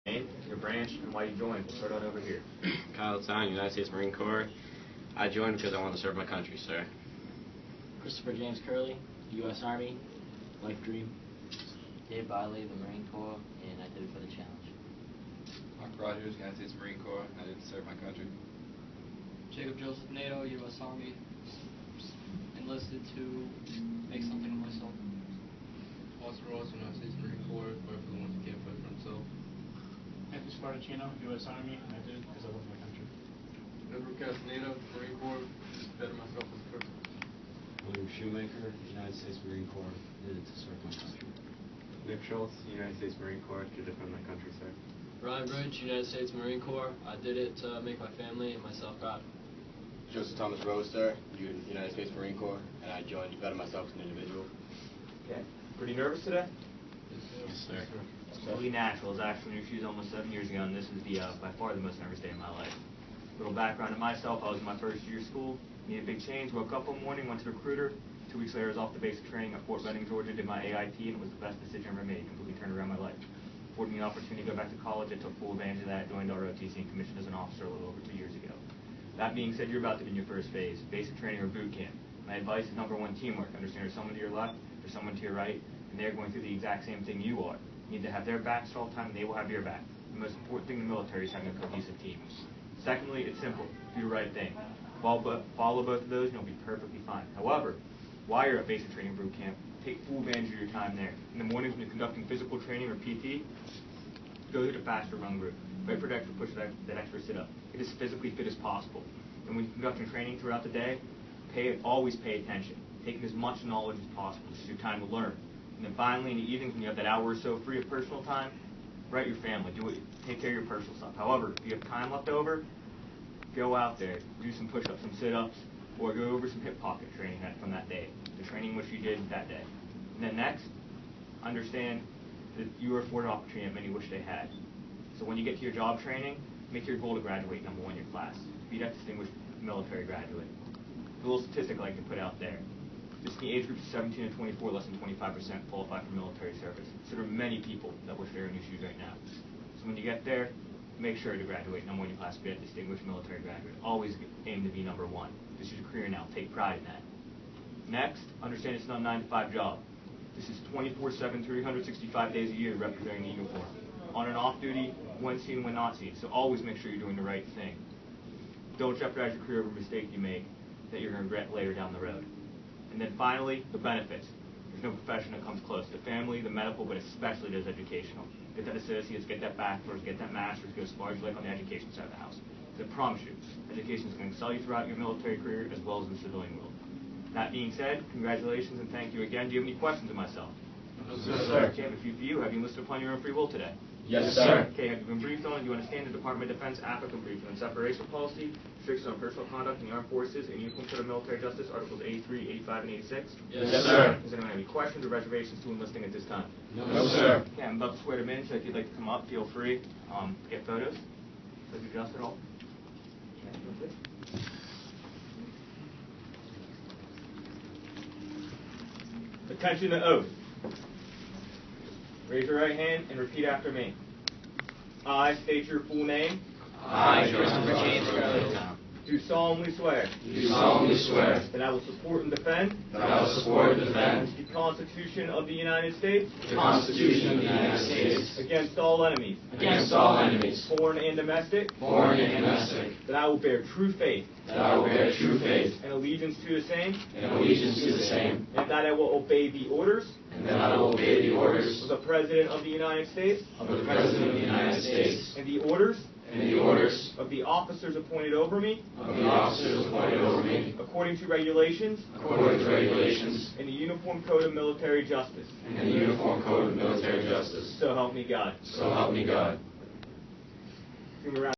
Your branch, and why you joined. We'll start on over here. Kyle Town, United States Marine Corps. I joined because I want to serve my country, sir. Christopher James Curley, U.S. Army, life dream. Dave Biley, the Marine Corps, and I did it for the challenge. Mark Rogers, United States Marine Corps. I did it to serve my country. Jacob Joseph Nato, U.S. Army, enlisted to make something of myself. Oscar Ross, United States Marine Corps, fight for the ones who can't fight for themselves. Anthony Spartacino, U.S. Army, and I did it because I love my country. Edward Castaneda, Marine Corps, better myself as a person. William Shoemaker, United States Marine Corps, did it to serve my country. Nick Schultz, United States Marine Corps, to defend my country, sir. Ryan Bridge, United States Marine Corps. I did it to make my family and myself proud. Joseph Thomas Rose, sir, United States Marine Corps, and I joined to better myself as an individual. Okay. Pretty nervous today? Yes, sir. It's totally natural. I was actually in your shoes almost 7 years ago, and this is by far the most nervous day of my life. Little background on myself: I was in my first year of school, needed a big change, woke up one morning, went to the recruiter. 2 weeks later, I was off to basic training at Fort Benning, Georgia, did my AIT, and it was the best decision I ever made. Completely turned around my life. Afforded me an opportunity to go back to college. I took full advantage of that, joined ROTC, and commissioned as an officer a little over 2 years ago. That being said, you're about to begin your first phase, basic training or boot camp. My advice is number one, teamwork. Understand there's someone to your left, there's someone to your right, and they're going through the exact same thing you are. You need to have their backs all the time, and they will have your back. The most important thing in the military is having a cohesive team. Secondly, it's simple. Do the right thing. Follow both of those, and you'll be perfectly fine. However, while you're at basic training boot camp, take full advantage of your time there. In the mornings when you're conducting physical training or PT, go to the faster run group. Right for the extra push, that extra sit-up. Get as physically fit as possible. And when you're conducting training throughout the day, always pay attention. Take as much knowledge as possible. This is your time to learn. And then finally, in the evenings, when you have that hour or so free of personal time, write your family. Take care of your personal stuff. However, if you have time left over, go out there, do some push-ups, some sit-ups, or go over some hip pocket training from that day, the training which you did that day. And then next, understand that you are afforded an opportunity that many wish they had. So when you get to your job training, make your goal to graduate number one in your class. Be that distinguished military graduate. A little statistic I like to put out there. Just in the age groups of 17 to 24, less than 25% qualify for military service. So there are many people that wish they were in your shoes right now. So when you get there, make sure to graduate number one in your class, be a distinguished military graduate. Always aim to be number one. This is your career now. Take pride in that. Next, understand it's not a 9-to-5 job. This is 24/7, 365 days a year representing the uniform. On and off duty, when seen, when not seen. So always make sure you're doing the right thing. Don't jeopardize your career over a mistake you make that you're going to regret later down the road. And then finally, the benefits. There's no profession that comes close. The family, the medical, but especially those educational. Get that associates, get that bachelor's, get that master's, go as far as you like on the education side of the house. Because I promise you, education is going to excel you throughout your military career as well as in the civilian world. That being said, congratulations and thank you again. Do you have any questions of myself? Yes, sir. Okay, I have a few for you. Have you enlisted upon your own free will today? Yes, sir. Okay, have you been briefed on? Do you understand the Department of Defense applicant briefing on separation policy, restrictions on personal conduct in the armed forces, and Uniform Code of Military Justice, Articles 83, 85, and 86? Yes, sir. Does anyone have any questions or reservations to enlisting at this time? No, sir. Okay, I'm about to swear them in, so if you'd like to come up, feel free. Get photos. Does it adjust at all? Okay, Attention to oath. Raise your right hand and repeat after me. I state your full name. I, Christopher James Curley, Do solemnly swear. Do solemnly swear That I will support and defend. that I will support and defend The Constitution of the United States. the Constitution of the United States Against all enemies. against all enemies, Foreign and domestic. foreign and domestic, That I will bear true faith. that I will bear true faith And allegiance to the same. and allegiance to the same, And that I will obey the orders. and that I will obey the orders Of the President of the United States. of the President of the United States And the orders. and the orders Of the officers appointed over me. of the officers appointed over me, According to regulations. according to regulations In the Uniform Code of Military Justice. and the Uniform Code of Military Justice. So help me God. So help me God. Give me a round.